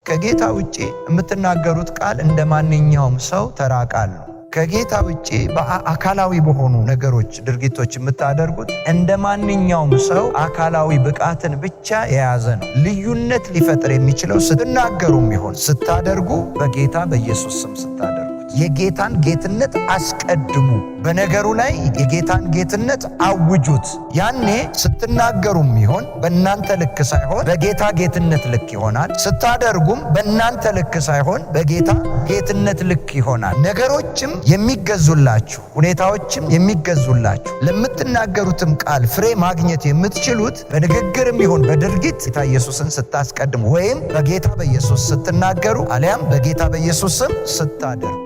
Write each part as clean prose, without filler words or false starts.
ከጌታ ውጪ የምትናገሩት ቃል እንደማንኛውም ሰው ተራ ቃል ነው። ከጌታ ውጪ በአካላዊ በሆኑ ነገሮች ድርጊቶች የምታደርጉት እንደማንኛውም ሰው አካላዊ ብቃትን ብቻ የያዘ ነው። ልዩነት ሊፈጥር የሚችለው ስትናገሩም ይሁን ስታደርጉ በጌታ በኢየሱስ ስም ስታደርጉ የጌታን ጌትነት አስቀድሙ። በነገሩ ላይ የጌታን ጌትነት አውጁት። ያኔ ስትናገሩም ይሆን በእናንተ ልክ ሳይሆን በጌታ ጌትነት ልክ ይሆናል። ስታደርጉም በእናንተ ልክ ሳይሆን በጌታ ጌትነት ልክ ይሆናል። ነገሮችም የሚገዙላችሁ፣ ሁኔታዎችም የሚገዙላችሁ፣ ለምትናገሩትም ቃል ፍሬ ማግኘት የምትችሉት በንግግርም ይሁን በድርጊት ጌታ ኢየሱስን ስታስቀድሙ ወይም በጌታ በኢየሱስ ስትናገሩ አሊያም በጌታ በኢየሱስ ስም ስታደርጉ።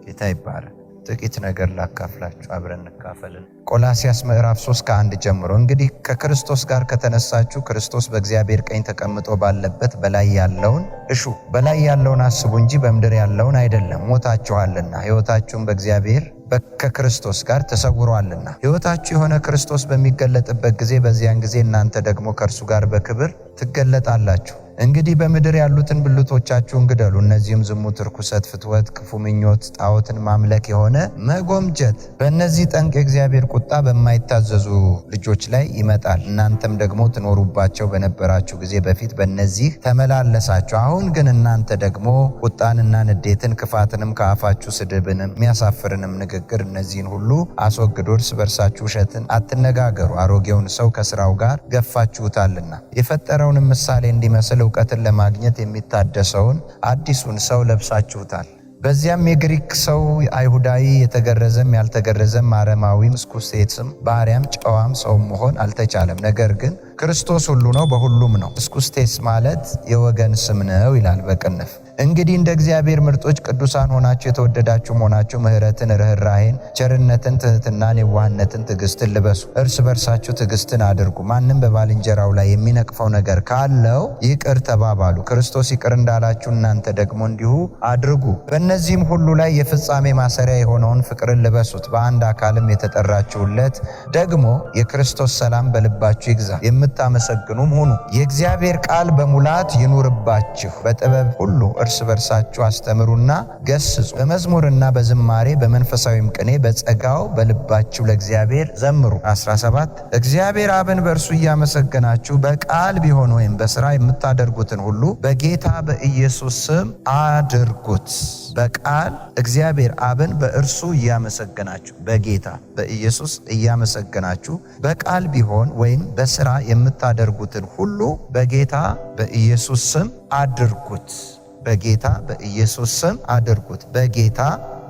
ጌታ ይባረክ። ጥቂት ነገር ላካፍላችሁ፣ አብረን እንካፈልን። ቆላስይስ ምዕራፍ 3 ከ1 ጀምሮ እንግዲህ ከክርስቶስ ጋር ከተነሳችሁ ክርስቶስ በእግዚአብሔር ቀኝ ተቀምጦ ባለበት በላይ ያለውን እሹ፣ በላይ ያለውን አስቡ እንጂ በምድር ያለውን አይደለም። ሞታችኋልና ሕይወታችሁም በእግዚአብሔር ከክርስቶስ ጋር ተሰውሯልና። ሕይወታችሁ የሆነ ክርስቶስ በሚገለጥበት ጊዜ በዚያን ጊዜ እናንተ ደግሞ ከእርሱ ጋር በክብር ትገለጣላችሁ። እንግዲህ በምድር ያሉትን ብልቶቻችሁን ግደሉ። እነዚህም ዝሙት፣ ርኩሰት፣ ፍትወት፣ ክፉ ምኞት፣ ጣዖትን ማምለክ የሆነ መጎምጀት። በእነዚህ ጠንቅ የእግዚአብሔር ቁጣ በማይታዘዙ ልጆች ላይ ይመጣል። እናንተም ደግሞ ትኖሩባቸው በነበራችሁ ጊዜ በፊት በእነዚህ ተመላለሳችሁ። አሁን ግን እናንተ ደግሞ ቁጣንና ንዴትን፣ ክፋትንም፣ ከአፋችሁ ስድብንም የሚያሳፍርንም ንግግር፣ እነዚህን ሁሉ አስወግዱ። እርስ በርሳችሁ ውሸትን አትነጋገሩ፣ አሮጌውን ሰው ከስራው ጋር ገፋችሁታልና የፈጠረውንም ምሳሌ እንዲመስል እውቀትን ለማግኘት የሚታደሰውን አዲሱን ሰው ለብሳችሁታል። በዚያም የግሪክ ሰው፣ አይሁዳዊ፣ የተገረዘም ያልተገረዘም፣ አረማዊም፣ እስኩስቴስም፣ ባሪያም ጨዋም ሰው መሆን አልተቻለም። ነገር ግን ክርስቶስ ሁሉ ነው፣ በሁሉም ነው። እስኩስቴስ ማለት የወገን ስም ነው ይላል በቅንፍ። እንግዲህ እንደ እግዚአብሔር ምርጦች ቅዱሳን ሆናችሁ የተወደዳችሁ መሆናችሁ ምሕረትን፣ ርኅራኄን፣ ቸርነትን፣ ትሕትናን፣ የዋህነትን፣ ትዕግስትን ልበሱ። እርስ በርሳችሁ ትዕግስትን አድርጉ። ማንም በባልንጀራው ላይ የሚነቅፈው ነገር ካለው ይቅር ተባባሉ፣ ክርስቶስ ይቅር እንዳላችሁ እናንተ ደግሞ እንዲሁ አድርጉ። በእነዚህም ሁሉ ላይ የፍጻሜ ማሰሪያ የሆነውን ፍቅርን ልበሱት። በአንድ አካልም የተጠራችሁለት ደግሞ የክርስቶስ ሰላም በልባችሁ ይግዛ። የምታመሰግኑም ሁኑ። የእግዚአብሔር ቃል በሙላት ይኑርባችሁ። በጥበብ ሁሉ እርስ በርሳችሁ አስተምሩና ገስጹ። በመዝሙርና በዝማሬ በመንፈሳዊም ቅኔ በጸጋው በልባችሁ ለእግዚአብሔር ዘምሩ። 17 እግዚአብሔር አብን በእርሱ እያመሰገናችሁ በቃል ቢሆን ወይም በሥራ የምታደርጉትን ሁሉ በጌታ በኢየሱስ ስም አድርጉት። በቃል እግዚአብሔር አብን በእርሱ እያመሰገናችሁ በጌታ በኢየሱስ እያመሰገናችሁ በቃል ቢሆን ወይም በሥራ የምታደርጉትን ሁሉ በጌታ በኢየሱስ ስም አድርጉት። በጌታ በኢየሱስ ስም አድርጉት። በጌታ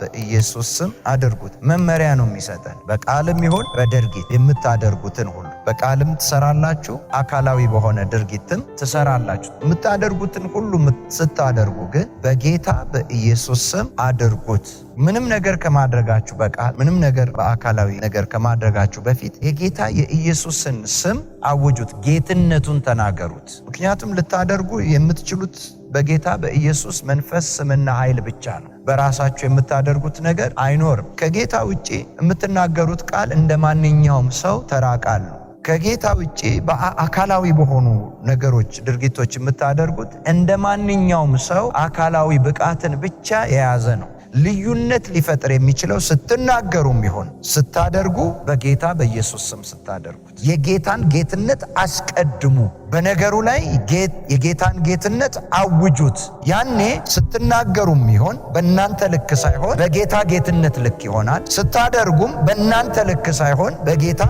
በኢየሱስ ስም አድርጉት። መመሪያ ነው የሚሰጠን። በቃልም ይሁን በድርጊት የምታደርጉትን ሁሉ በቃልም ትሰራላችሁ፣ አካላዊ በሆነ ድርጊትም ትሰራላችሁ። የምታደርጉትን ሁሉ ስታደርጉ ግን በጌታ በኢየሱስ ስም አድርጉት። ምንም ነገር ከማድረጋችሁ በቃል ምንም ነገር በአካላዊ ነገር ከማድረጋችሁ በፊት የጌታ የኢየሱስን ስም አውጁት፣ ጌትነቱን ተናገሩት። ምክንያቱም ልታደርጉ የምትችሉት በጌታ በኢየሱስ መንፈስ ስምና ኃይል ብቻ ነው። በራሳችሁ የምታደርጉት ነገር አይኖርም። ከጌታ ውጪ የምትናገሩት ቃል እንደማንኛውም ሰው ተራ ቃል ነው። ከጌታ ውጪ በአካላዊ በሆኑ ነገሮች ድርጊቶች የምታደርጉት እንደማንኛውም ሰው አካላዊ ብቃትን ብቻ የያዘ ነው። ልዩነት ሊፈጥር የሚችለው ስትናገሩም ይሁን ስታደርጉ በጌታ በኢየሱስ ስም ስታደርጉት የጌታን ጌትነት አስቀድሙ። በነገሩ ላይ የጌታን ጌትነት አውጁት። ያኔ ስትናገሩም ይሁን በእናንተ ልክ ሳይሆን በጌታ ጌትነት ልክ ይሆናል። ስታደርጉም በእናንተ ልክ ሳይሆን በጌታ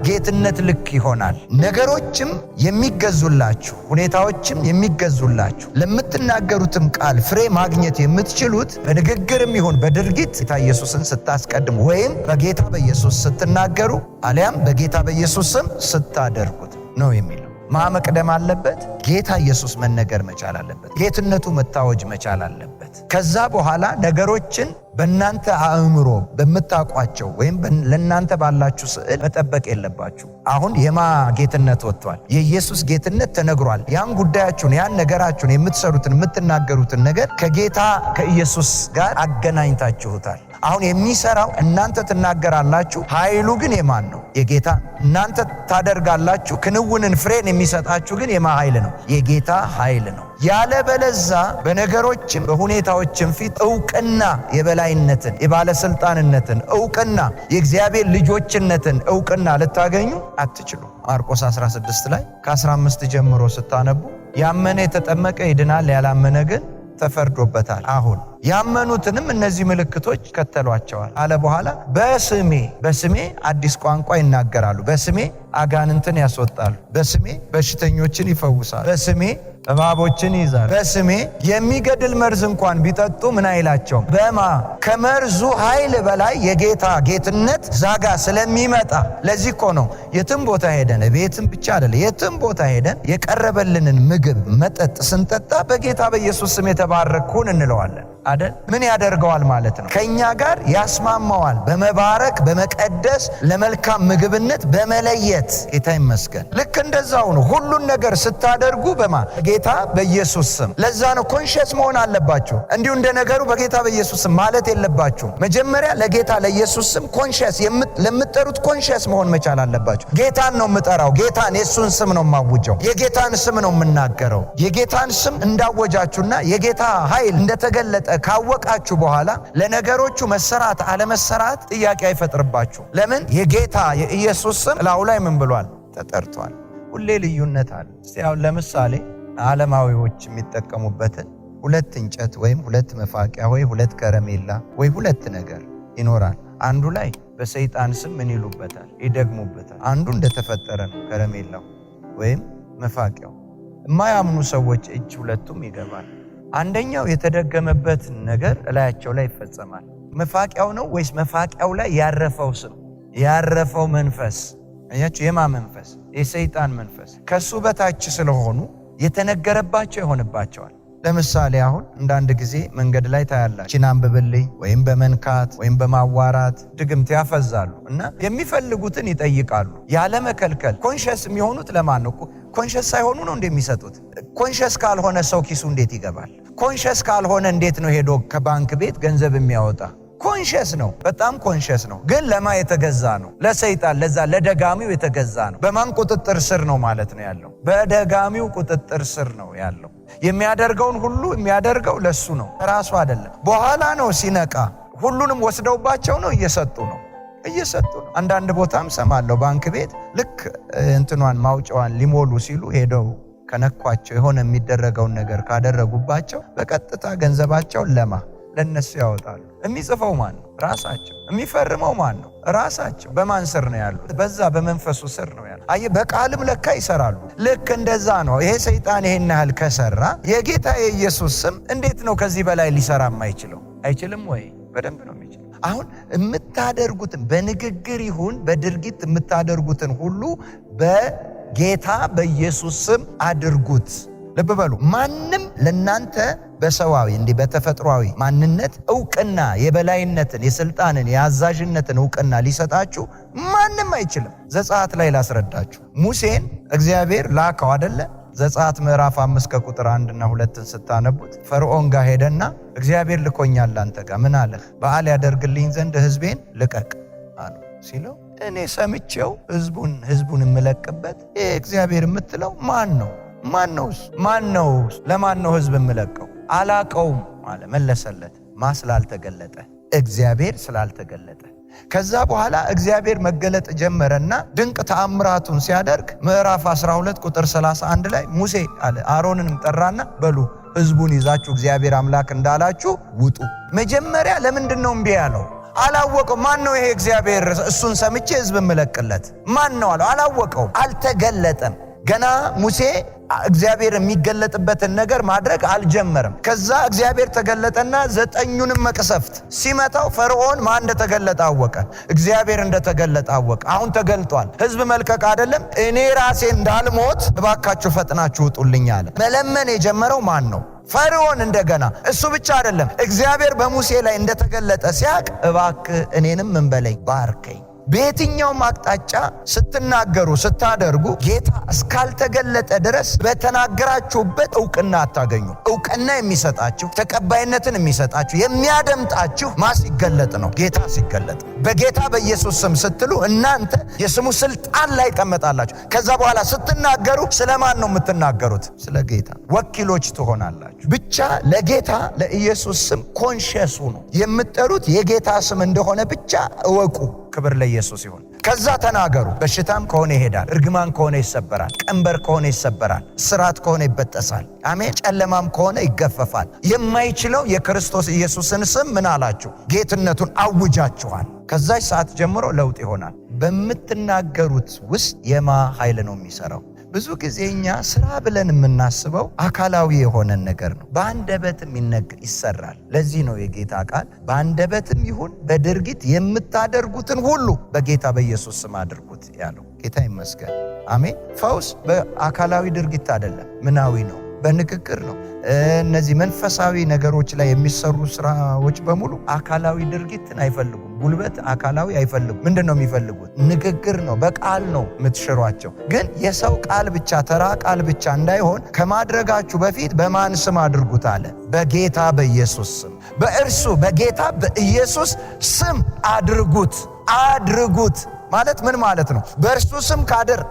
ጌትነት ልክ ይሆናል። ነገሮችም የሚገዙላችሁ፣ ሁኔታዎችም የሚገዙላችሁ፣ ለምትናገሩትም ቃል ፍሬ ማግኘት የምትችሉት በንግግርም ይሁን በድርጊት ጌታ ኢየሱስን ስታስቀድሙ ወይም በጌታ በኢየሱስ ስትናገሩ አሊያም በጌታ በኢየሱስ ስም ስታደርጉት ነው የሚለው። ማመቅደም አለበት። ጌታ ኢየሱስ መነገር መቻል አለበት። ጌትነቱ መታወጅ መቻል አለበት። ከዛ በኋላ ነገሮችን በእናንተ አእምሮ በምታውቋቸው ወይም ለእናንተ ባላችሁ ስዕል መጠበቅ የለባችሁ። አሁን የማ ጌትነት ወጥቷል? የኢየሱስ ጌትነት ተነግሯል። ያን ጉዳያችሁን፣ ያን ነገራችሁን፣ የምትሰሩትን፣ የምትናገሩትን ነገር ከጌታ ከኢየሱስ ጋር አገናኝታችሁታል። አሁን የሚሰራው እናንተ ትናገራላችሁ፣ ኃይሉ ግን የማን ነው? የጌታ። እናንተ ታደርጋላችሁ፣ ክንውንን ፍሬን የሚሰጣችሁ ግን የማ ኃይል ነው? የጌታ ኃይል ነው። ያለበለዛ በነገሮችም በሁኔታዎችም ፊት ዕውቅና፣ የበላይነትን፣ የባለስልጣንነትን ዕውቅና፣ የእግዚአብሔር ልጆችነትን ዕውቅና ልታገኙ አትችሉ። ማርቆስ 16 ላይ ከ15 ጀምሮ ስታነቡ ያመነ የተጠመቀ ይድናል፣ ያላመነ ግን ተፈርዶበታል። አሁን ያመኑትንም እነዚህ ምልክቶች ከተሏቸዋል አለ። በኋላ በስሜ አዲስ ቋንቋ ይናገራሉ፣ በስሜ አጋንንትን ያስወጣሉ፣ በስሜ በሽተኞችን ይፈውሳሉ፣ በስሜ እባቦችን ይይዛሉ፣ በስሜ የሚገድል መርዝ እንኳን ቢጠጡ ምን አይላቸውም። ከመርዙ ኃይል በላይ የጌታ ጌትነት ዛጋ ስለሚመጣ። ለዚህ እኮ ነው የትም ቦታ ሄደን፣ ቤትም ብቻ አይደለም፣ የትም ቦታ ሄደን የቀረበልንን ምግብ መጠጥ ስንጠጣ በጌታ በኢየሱስ ስም የተባረክሁን እንለዋለን አይደል? ምን ያደርገዋል ማለት ነው? ከኛ ጋር ያስማማዋል። በመባረክ በመቀደስ ለመልካም ምግብነት በመለየት ጌታ ይመስገን። ልክ እንደዛው ነው ሁሉን ነገር ስታደርጉ ጌታ በኢየሱስ ስም። ለዛ ነው ኮንሺየስ መሆን አለባችሁ። እንዲሁ እንደ ነገሩ በጌታ በኢየሱስ ስም ማለት የለባችሁ። መጀመሪያ ለጌታ ለኢየሱስ ስም ኮንሺየስ ለምትጠሩት ኮንሺየስ መሆን መቻል አለባችሁ። ጌታን ነው የምጠራው፣ ጌታን የሱን ስም ነው የማውጀው፣ የጌታን ስም ነው የምናገረው። የጌታን ስም እንዳወጃችሁና የጌታ ኃይል እንደተገለጠ ካወቃችሁ በኋላ ለነገሮቹ መሰራት አለመሰራት ጥያቄ አይፈጥርባችሁ። ለምን? የጌታ የኢየሱስ ስም ላዩ ላይ ምን ብሏል? ተጠርቷል። ሁሌ ልዩነት አለ። እስቲ አሁን ለምሳሌ ዓለማዊዎች የሚጠቀሙበትን 2 እንጨት ወይም 2 መፋቂያ ወይ 2 ከረሜላ ወይ 2 ነገር ይኖራል። አንዱ ላይ በሰይጣን ስም ምን ይሉበታል? ይደግሙበታል። አንዱ እንደተፈጠረ ነው ከረሜላው ወይም መፋቂያው። የማያምኑ ሰዎች እጅ ሁለቱም ይገባል። አንደኛው የተደገመበት ነገር እላያቸው ላይ ይፈጸማል። መፋቂያው ነው ወይስ መፋቂያው ላይ ያረፈው ስም ያረፈው መንፈስ? አያችሁ፣ የማ መንፈስ? የሰይጣን መንፈስ። ከሱ በታች ስለሆኑ የተነገረባቸው ይሆንባቸዋል። ለምሳሌ አሁን አንዳንድ ጊዜ መንገድ ላይ ታያላችሁ፣ ቺናን አንብብልኝ ወይም በመንካት ወይም በማዋራት ድግምት ያፈዛሉ እና የሚፈልጉትን ይጠይቃሉ ያለ መከልከል። ኮንሺየስ የሚሆኑት ለማን ነው? ኮንሺየስ ሳይሆኑ ነው እንደሚሰጡት። ኮንሺየስ ካልሆነ ሰው ኪሱ እንዴት ይገባል? ኮንሺየስ ካልሆነ እንዴት ነው ሄዶ ከባንክ ቤት ገንዘብ የሚያወጣ? ኮንሺየስ ነው፣ በጣም ኮንሺየስ ነው። ግን ለማ የተገዛ ነው? ለሰይጣን፣ ለዛ ለደጋሚው የተገዛ ነው። በማን ቁጥጥር ስር ነው ማለት ነው ያለው? በደጋሚው ቁጥጥር ስር ነው ያለው። የሚያደርገውን ሁሉ የሚያደርገው ለሱ ነው፣ ራሱ አይደለም። በኋላ ነው ሲነቃ ሁሉንም ወስደውባቸው ነው እየሰጡ ነው። አንዳንድ ቦታም ሰማለሁ ባንክ ቤት ልክ እንትኗን ማውጫዋን ሊሞሉ ሲሉ ሄደው ከነኳቸው የሆነ የሚደረገውን ነገር ካደረጉባቸው በቀጥታ ገንዘባቸውን ለነሱ ያወጣሉ። የሚጽፈው ማን ነው? ራሳቸው። የሚፈርመው ማን ነው? ራሳቸው። በማን ስር ነው ያሉት? በዛ በመንፈሱ ስር ነው ያሉት። አየ፣ በቃልም ለካ ይሰራሉ። ልክ እንደዛ ነው። ይሄ ሰይጣን ይሄን ያህል ከሰራ የጌታ የኢየሱስ ስም እንዴት ነው ከዚህ በላይ ሊሰራ የማይችለው? አይችልም ወይ? በደንብ ነው የሚችለው። አሁን የምታደርጉትን በንግግር ይሁን በድርጊት የምታደርጉትን ሁሉ በጌታ በኢየሱስ ስም አድርጉት። ልብ በሉ። ማንም ለናንተ በሰዋዊ እንዲህ በተፈጥሯዊ ማንነት ዕውቅና፣ የበላይነትን፣ የስልጣንን፣ የአዛዥነትን ዕውቅና ሊሰጣችሁ ማንም አይችልም። ዘጸአት ላይ ላስረዳችሁ። ሙሴን እግዚአብሔር ላከው አይደለ? ዘጸአት ምዕራፍ 5 ከቁጥር 1 እና 2 ስታነቡት ፈርዖን ጋር ሄደና እግዚአብሔር ልኮኛል አንተ ጋር ምን አለህ? በዓል ያደርግልኝ ዘንድ ሕዝቤን ልቀቅ አሉ ሲለው እኔ ሰምቼው ሕዝቡን የምለቅበት እግዚአብሔር የምትለው ማን ነው? ማን ነው? ለማን ነው ሕዝብ የምለቀው? አላቀውም አለ። መለሰለት። ስላልተገለጠ፣ እግዚአብሔር ስላልተገለጠ። ከዛ በኋላ እግዚአብሔር መገለጥ ጀመረና ድንቅ ተአምራቱን ሲያደርግ ምዕራፍ 12 ቁጥር 31 ላይ ሙሴ አለ አሮንንም ጠራና በሉ ሕዝቡን ይዛችሁ እግዚአብሔር አምላክ እንዳላችሁ ውጡ። መጀመሪያ ለምንድን ነው እምቢ ያለው? አላወቀው። ማን ነው ይሄ እግዚአብሔር እሱን ሰምቼ ሕዝብ የምለቅለት ማን ነው አለው። አላወቀው፣ አልተገለጠም። ገና ሙሴ እግዚአብሔር የሚገለጥበትን ነገር ማድረግ አልጀመረም። ከዛ እግዚአብሔር ተገለጠና 9ኙንም መቅሰፍት ሲመታው ፈርዖን ማን እንደተገለጠ አወቀ። እግዚአብሔር እንደተገለጠ አወቀ። አሁን ተገልጧል። ሕዝብ መልቀቅ አይደለም፣ እኔ ራሴ እንዳልሞት እባካችሁ ፈጥናችሁ ውጡልኝ አለ። መለመን የጀመረው ማን ነው? ፈርዖን። እንደገና እሱ ብቻ አይደለም፣ እግዚአብሔር በሙሴ ላይ እንደተገለጠ ሲያቅ እባክህ እኔንም ምን በለኝ ባርከኝ። በየትኛውም አቅጣጫ ስትናገሩ ስታደርጉ ጌታ እስካልተገለጠ ድረስ በተናገራችሁበት ዕውቅና አታገኙ። ዕውቅና የሚሰጣችሁ ተቀባይነትን የሚሰጣችሁ የሚያደምጣችሁ ሲገለጥ ነው። ጌታ ሲገለጥ በጌታ በኢየሱስ ስም ስትሉ እናንተ የስሙ ስልጣን ላይ ቀመጣላችሁ። ከዛ በኋላ ስትናገሩ ስለማን ነው የምትናገሩት? ስለ ጌታ ወኪሎች ትሆናላችሁ። ብቻ ለጌታ ለኢየሱስ ስም ኮንሺየስ ሁኑ። የምትጠሩት የጌታ ስም እንደሆነ ብቻ እወቁ። ክብር ለኢየሱስ ይሁን። ከዛ ተናገሩ። በሽታም ከሆነ ይሄዳል፣ እርግማን ከሆነ ይሰበራል፣ ቀንበር ከሆነ ይሰበራል፣ ስራት ከሆነ ይበጠሳል። አሜን። ጨለማም ከሆነ ይገፈፋል። የማይችለው የክርስቶስ ኢየሱስን ስም ምን አላችሁ? ጌትነቱን አውጃችኋል። ከዛች ሰዓት ጀምሮ ለውጥ ይሆናል። በምትናገሩት ውስጥ የማ ኃይል ነው የሚሰራው? ብዙ ጊዜ እኛ ስራ ብለን የምናስበው አካላዊ የሆነን ነገር ነው። በአንደበትም ይሰራል። ለዚህ ነው የጌታ ቃል በአንደበትም ይሁን በድርጊት የምታደርጉትን ሁሉ በጌታ በኢየሱስ ስም አድርጉት ያለው። ጌታ ይመስገን። አሜን። ፈውስ በአካላዊ ድርጊት አይደለም፣ ምናዊ ነው፣ በንግግር ነው። እነዚህ መንፈሳዊ ነገሮች ላይ የሚሰሩ ስራዎች በሙሉ አካላዊ ድርጊትን አይፈልጉም። ጉልበት አካላዊ አይፈልጉም። ምንድን ነው የሚፈልጉት? ንግግር ነው። በቃል ነው የምትሽሯቸው። ግን የሰው ቃል ብቻ ተራ ቃል ብቻ እንዳይሆን ከማድረጋችሁ በፊት በማን ስም አድርጉት አለ? በጌታ በኢየሱስ ስም። በእርሱ በጌታ በኢየሱስ ስም አድርጉት። አድርጉት ማለት ምን ማለት ነው? በእርሱ ስም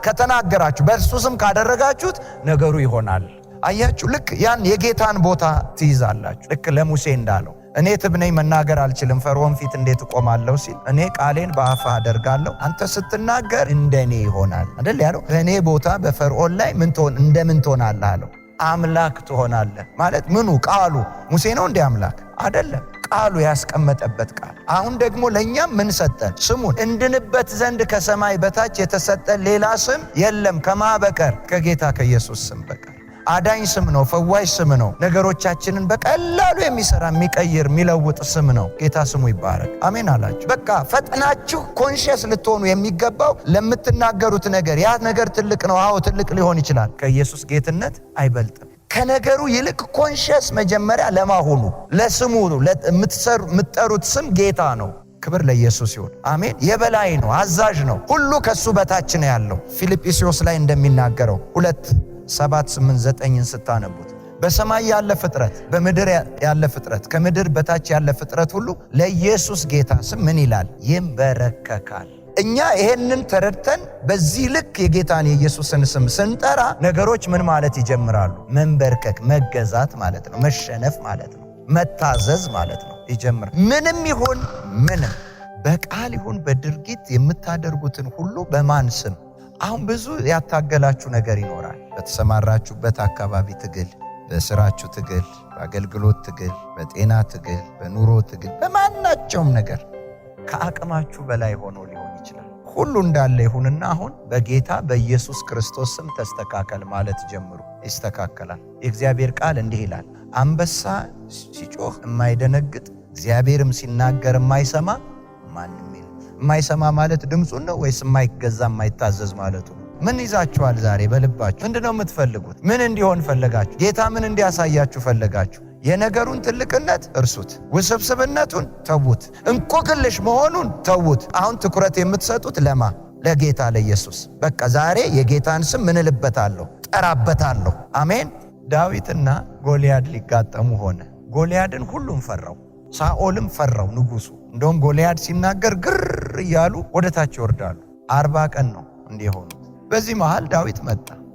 ከተናገራችሁ፣ በእርሱ ስም ካደረጋችሁት ነገሩ ይሆናል። አያችሁ፣ ልክ ያን የጌታን ቦታ ትይዛላችሁ። ልክ ለሙሴ እንዳለው እኔ ትብነኝ መናገር አልችልም፣ ፈርዖን ፊት እንዴት እቆማለሁ ሲል እኔ ቃሌን በአፍህ አደርጋለሁ፣ አንተ ስትናገር እንደኔ ይሆናል አይደል ያለው። በእኔ ቦታ በፈርዖን ላይ እንደምን ትሆናለህ አለው። አምላክ ትሆናለህ ማለት ምኑ? ቃሉ። ሙሴ ነው እንደ አምላክ አይደለም፣ ቃሉ ያስቀመጠበት ቃል። አሁን ደግሞ ለእኛም ምን ሰጠን? ስሙን። እንድንበት ዘንድ ከሰማይ በታች የተሰጠን ሌላ ስም የለም ከማ በቀር? ከጌታ ከኢየሱስ ስም በቀር። አዳኝ ስም ነው፣ ፈዋሽ ስም ነው፣ ነገሮቻችንን በቀላሉ የሚሰራ የሚቀይር የሚለውጥ ስም ነው። ጌታ ስሙ ይባረክ። አሜን አላችሁ። በቃ ፈጥናችሁ ኮንሺየስ ልትሆኑ የሚገባው ለምትናገሩት ነገር። ያ ነገር ትልቅ ነው። አዎ ትልቅ ሊሆን ይችላል። ከኢየሱስ ጌትነት አይበልጥም። ከነገሩ ይልቅ ኮንሺየስ መጀመሪያ ለማሆኑ ለስሙ ነው። የምትጠሩት ስም ጌታ ነው። ክብር ለኢየሱስ ይሁን። አሜን። የበላይ ነው፣ አዛዥ ነው። ሁሉ ከሱ በታች ነው ያለው። ፊልጵስዩስ ላይ እንደሚናገረው 2:7-8-9 ስታነቡት በሰማይ ያለ ፍጥረት፣ በምድር ያለ ፍጥረት፣ ከምድር በታች ያለ ፍጥረት ሁሉ ለኢየሱስ ጌታ ስም ምን ይላል? ይንበረከካል። እኛ ይሄንን ተረድተን በዚህ ልክ የጌታን የኢየሱስን ስም ስንጠራ ነገሮች ምን ማለት ይጀምራሉ? መንበርከክ፣ መገዛት ማለት ነው። መሸነፍ ማለት ነው። መታዘዝ ማለት ነው። ይጀምራል። ምንም ይሁን ምንም፣ በቃል ይሁን በድርጊት የምታደርጉትን ሁሉ በማን ስም? አሁን ብዙ ያታገላችሁ ነገር ይኖራል። በተሰማራችሁበት አካባቢ ትግል፣ በስራችሁ ትግል፣ በአገልግሎት ትግል፣ በጤና ትግል፣ በኑሮ ትግል፣ በማናቸውም ነገር ከአቅማችሁ በላይ ሆኖ ሊሆን ይችላል። ሁሉ እንዳለ ይሁንና አሁን በጌታ በኢየሱስ ክርስቶስ ስም ተስተካከል ማለት ጀምሩ። ይስተካከላል። የእግዚአብሔር ቃል እንዲህ ይላል፣ አንበሳ ሲጮህ የማይደነግጥ እግዚአብሔርም ሲናገር የማይሰማ ማንም የለም። የማይሰማ ማለት ድምፁን ነው ወይስ የማይገዛ የማይታዘዝ ማለቱ ነው? ምን ይዛችኋል ዛሬ በልባችሁ? ምንድነው የምትፈልጉት? ምን እንዲሆን ፈለጋችሁ? ጌታ ምን እንዲያሳያችሁ ፈለጋችሁ? የነገሩን ትልቅነት እርሱት፣ ውስብስብነቱን ተዉት፣ እንቆቅልሽ መሆኑን ተዉት። አሁን ትኩረት የምትሰጡት ለማ? ለጌታ ለኢየሱስ። በቃ ዛሬ የጌታን ስም ምን እልበታለሁ? ጠራበታለሁ። አሜን። ዳዊትና ጎልያድ ሊጋጠሙ ሆነ። ጎልያድን ሁሉም ፈራው፣ ሳኦልም ፈራው ንጉሱ። እንደውም ጎልያድ ሲናገር ግር እያሉ ወደ ታች ይወርዳሉ። 40 ቀን ነው እንዲህ ሆኑት። በዚህ መሃል ዳዊት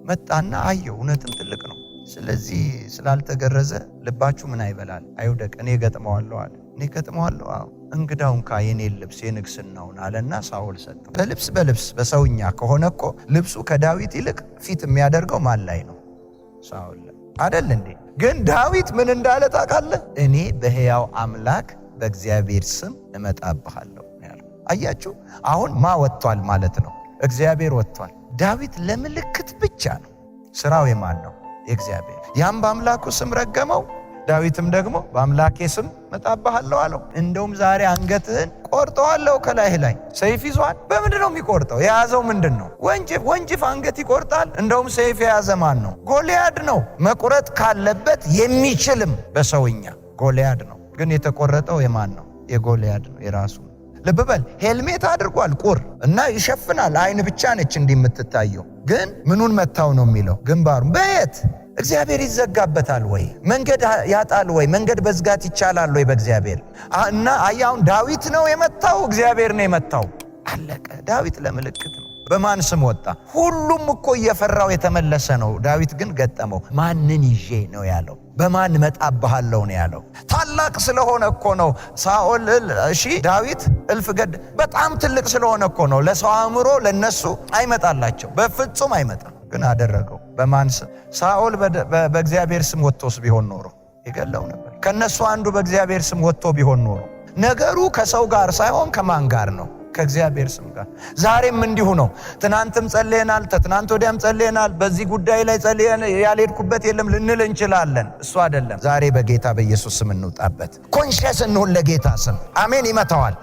መጣና አየው፣ እውነትም ትልቅ ነው። ስለዚህ ስላልተገረዘ ልባችሁ ምን አይበላል አይውደቅ፣ እኔ ገጥመዋለሁ አለ። እኔ ገጥመዋለሁ? አዎ። እንግዳውን የኔን ልብስ የንግስናውን አለና ሳኦል ሰጠው። በልብስ በሰውኛ ከሆነ እኮ ልብሱ ከዳዊት ይልቅ ፊት የሚያደርገው ማን ላይ ነው? ሳኦል አይደል እንዴ? ግን ዳዊት ምን እንዳለ ታውቃለህ? እኔ በሕያው አምላክ በእግዚአብሔር ስም እመጣብሃለሁ ያለው። አያችሁ፣ አሁን ወጥቷል ማለት ነው? እግዚአብሔር ወጥቷል። ዳዊት ለምልክት ብቻ ነው። ስራው የማን ነው? የእግዚአብሔር። ያም በአምላኩ ስም ረገመው፣ ዳዊትም ደግሞ በአምላኬ ስም እመጣብሃለሁ አለው። እንደውም ዛሬ አንገትህን ቆርጠዋለሁ ከላይህ ላይ። ሰይፍ ይዟል። በምንድን ነው የሚቆርጠው? የያዘው ምንድን ነው? ወንጅፍ አንገት ይቆርጣል። እንደውም ሰይፍ የያዘ ማን ነው? ጎልያድ ነው። መቁረጥ ካለበት የሚችልም በሰውኛ ጎልያድ ነው። ግን የተቆረጠው የማን ነው? የጎልያድ ነው፣ የራሱ። ልብ በል ሄልሜት አድርጓል ቁር እና ይሸፍናል። አይን ብቻ ነች እንዲህ የምትታየው። ግን ምኑን መታው ነው የሚለው? ግንባሩን። በየት? እግዚአብሔር ይዘጋበታል ወይ? መንገድ ያጣል ወይ? መንገድ በዝጋት ይቻላል ወይ በእግዚአብሔር? እና አያውን ዳዊት ነው የመታው? እግዚአብሔር ነው የመታው። አለቀ። ዳዊት ለምልክት ነው። በማን ስም ወጣ? ሁሉም እኮ እየፈራው የተመለሰ ነው። ዳዊት ግን ገጠመው። ማንን ይዤ ነው ያለው? በማን መጣብሃለሁ ነው ያለው? ታላቅ ስለሆነ እኮ ነው። ሳኦል ዳዊት እልፍ ገድ በጣም ትልቅ ስለሆነ እኮ ነው። ለሰው አእምሮ ለነሱ አይመጣላቸው፣ በፍጹም አይመጣም። ግን አደረገው። በማን ስም? ሳኦል በእግዚአብሔር ስም ወጥቶስ ቢሆን ኖሮ ይገለው ነበር። ከነሱ አንዱ በእግዚአብሔር ስም ወጥቶ ቢሆን ኖሮ ነገሩ ከሰው ጋር ሳይሆን ከማን ጋር ነው? ከእግዚአብሔር ስም ጋር። ዛሬም እንዲሁ ነው። ትናንትም ጸልየናል፣ ተትናንት ወዲያም ጸልየናል። በዚህ ጉዳይ ላይ ጸልየን ያልሄድኩበት የለም ልንል እንችላለን። እሱ አይደለም። ዛሬ በጌታ በኢየሱስ ስም እንውጣበት። ኮንሽየስ እንሁን ለጌታ ስም። አሜን። ይመታዋል።